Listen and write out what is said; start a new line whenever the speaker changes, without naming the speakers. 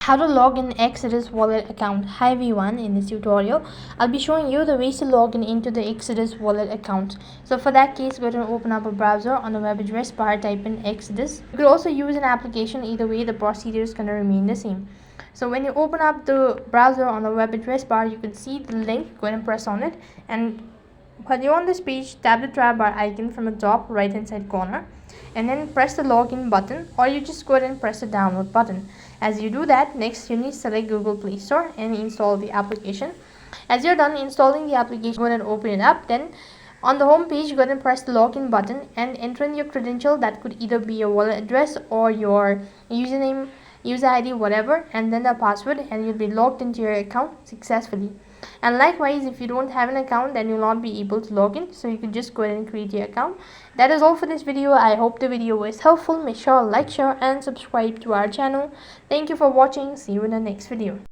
How to log in Exodus wallet account. Hi everyone, in this tutorial I'll be showing you the ways to log in into the Exodus wallet account. So for that case, go ahead and open up a browser. On the web address bar, type in Exodus. You could also use an application. Either way, the procedure is going to remain the same. So when you open up the browser on the web address bar, you can see the link. Go ahead and press on it, and while you're on this page, tap the tab bar icon from the top right hand side corner, and then press the login button, or you just go ahead and press the download button. As you do that, next you need to select Google Play Store and install the application. As you're done installing the application, go ahead and open it up. Then on the home page, go ahead and press the login button and enter in your credential. That could either be your wallet address or your username, user ID, whatever, and then the password, and you'll be logged into your account successfully. And likewise, if you don't have an account, then you'll not be able to log in, so you can just go ahead and create your account. That is all for this video. I hope the video was helpful. Make sure to like, share and subscribe to our channel. Thank you for watching. See you in the next video.